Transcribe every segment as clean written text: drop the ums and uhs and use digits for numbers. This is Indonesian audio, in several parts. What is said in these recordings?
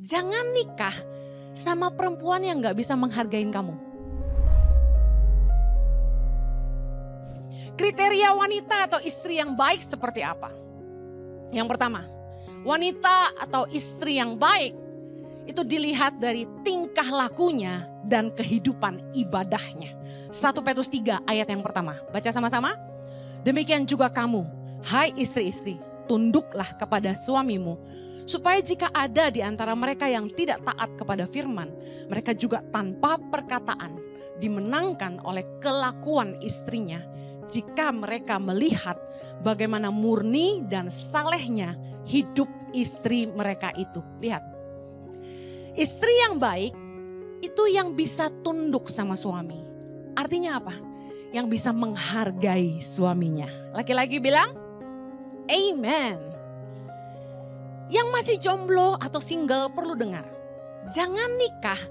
Jangan nikah sama perempuan yang gak bisa menghargain kamu. Kriteria wanita atau istri yang baik seperti apa? Yang pertama, wanita atau istri yang baik itu dilihat dari tingkah lakunya dan kehidupan ibadahnya. 1 Petrus 3 ayat yang pertama. Baca sama-sama. Demikian juga kamu, hai istri-istri, tunduklah kepada suamimu. Supaya jika ada di antara mereka yang tidak taat kepada firman, mereka juga tanpa perkataan dimenangkan oleh kelakuan istrinya. Jika mereka melihat bagaimana murni dan salehnya hidup istri mereka itu. Lihat, istri yang baik itu yang bisa tunduk sama suami. Artinya apa? Yang bisa menghargai suaminya. Laki-laki bilang, amen. Yang masih jomblo atau single perlu dengar. Jangan nikah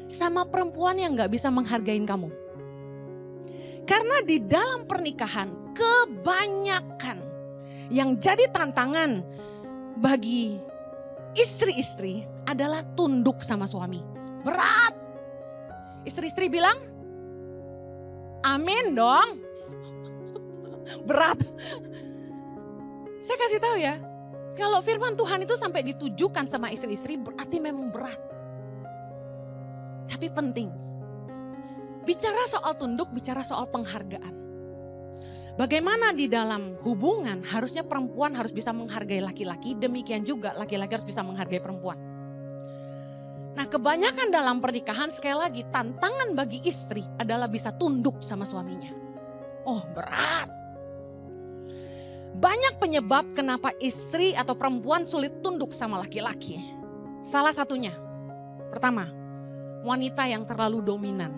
sama perempuan yang gak bisa menghargain kamu. Karena di dalam pernikahan kebanyakan yang jadi tantangan bagi istri-istri adalah tunduk sama suami. Berat. Istri-istri bilang, amin dong. Berat. Saya kasih tahu ya, kalau firman Tuhan itu sampai ditujukan sama istri-istri berarti memang berat. Tapi penting. Bicara soal tunduk, bicara soal penghargaan. Bagaimana di dalam hubungan harusnya perempuan harus bisa menghargai laki-laki, demikian juga laki-laki harus bisa menghargai perempuan. Nah, kebanyakan dalam pernikahan sekali lagi tantangan bagi istri adalah bisa tunduk sama suaminya. Oh, berat. Banyak penyebab kenapa istri atau perempuan sulit tunduk sama laki-laki. Salah satunya, pertama, wanita yang terlalu dominan.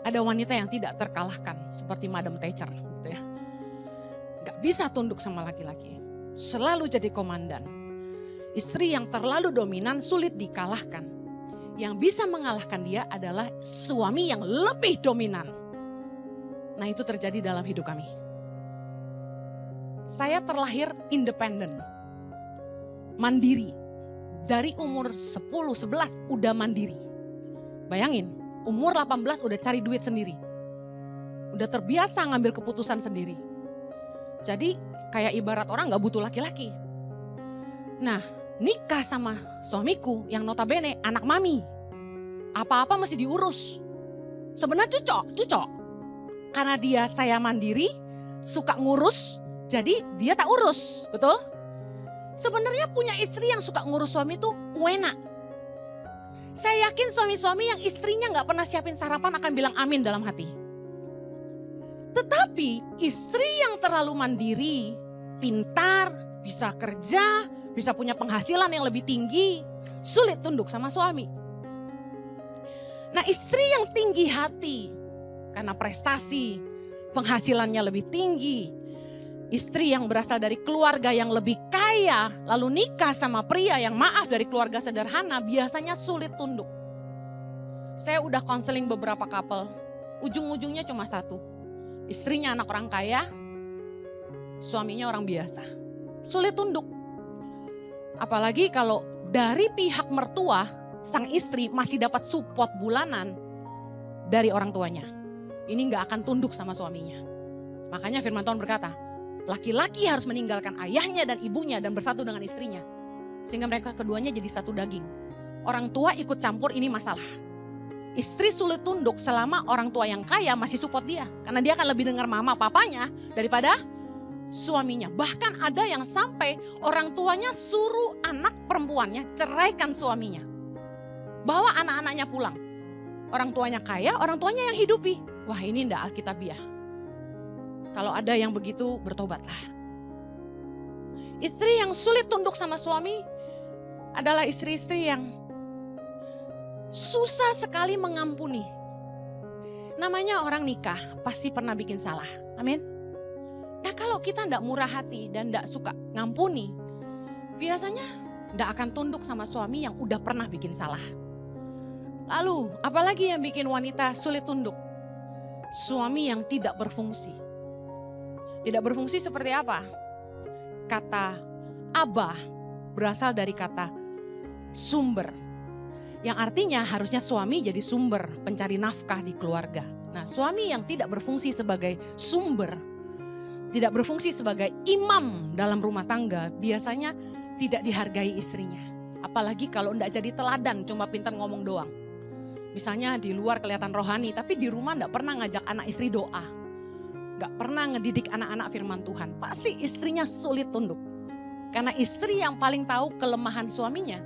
Ada wanita yang tidak terkalahkan seperti Madam Thatcher gitu ya. Gak bisa tunduk sama laki-laki. Selalu jadi komandan. Istri yang terlalu dominan sulit dikalahkan. Yang bisa mengalahkan dia adalah suami yang lebih dominan. Nah, itu terjadi dalam hidup kami. Saya terlahir independen. Mandiri. Dari umur 10-11 udah mandiri. Bayangin. Umur 18 udah cari duit sendiri. Udah terbiasa ngambil keputusan sendiri. Jadi kayak ibarat orang gak butuh laki-laki. Nah, nikah sama suamiku yang notabene anak mami. Apa-apa mesti diurus. Sebenarnya cocok. Karena dia saya mandiri, suka ngurus, jadi dia tak urus. Betul? Sebenarnya punya istri yang suka ngurus suami itu enak. Saya yakin suami-suami yang istrinya gak pernah siapin sarapan akan bilang amin dalam hati. Tetapi istri yang terlalu mandiri, pintar, bisa kerja, bisa punya penghasilan yang lebih tinggi, sulit tunduk sama suami. Nah, istri yang tinggi hati karena prestasi, penghasilannya lebih tinggi, istri yang berasal dari keluarga yang lebih kaya, lalu nikah sama pria yang maaf dari keluarga sederhana, biasanya sulit tunduk. Saya udah konseling beberapa couple, ujung-ujungnya cuma satu. Istrinya anak orang kaya, suaminya orang biasa. Sulit tunduk. Apalagi kalau dari pihak mertua, sang istri masih dapat support bulanan dari orang tuanya. Ini gak akan tunduk sama suaminya. Makanya firman Tuhan berkata, laki-laki harus meninggalkan ayahnya dan ibunya dan bersatu dengan istrinya. Sehingga mereka keduanya jadi satu daging. Orang tua ikut campur, ini masalah. Istri sulit tunduk selama orang tua yang kaya masih support dia. Karena dia akan lebih dengar mama papanya daripada suaminya. Bahkan ada yang sampai orang tuanya suruh anak perempuannya ceraikan suaminya. Bawa anak-anaknya pulang. Orang tuanya kaya, orang tuanya yang hidupi. Wah, ini ndak alkitabiah. Kalau ada yang begitu, bertobatlah. Istri yang sulit tunduk sama suami adalah istri-istri yang susah sekali mengampuni. Namanya orang nikah pasti pernah bikin salah. Amin. Nah, kalau kita ndak murah hati dan ndak suka ngampuni, biasanya ndak akan tunduk sama suami yang udah pernah bikin salah. Lalu, apalagi yang bikin wanita sulit tunduk? Suami yang tidak berfungsi. Tidak berfungsi seperti apa? Kata Abah berasal dari kata sumber. Yang artinya harusnya suami jadi sumber pencari nafkah di keluarga. Nah, suami yang tidak berfungsi sebagai sumber, tidak berfungsi sebagai imam dalam rumah tangga, biasanya tidak dihargai istrinya. Apalagi kalau tidak jadi teladan, cuma pintar ngomong doang. Misalnya di luar kelihatan rohani, tapi di rumah tidak pernah ngajak anak istri doa. Gak pernah ngedidik anak-anak firman Tuhan. Pasti istrinya sulit tunduk. Karena istri yang paling tahu kelemahan suaminya.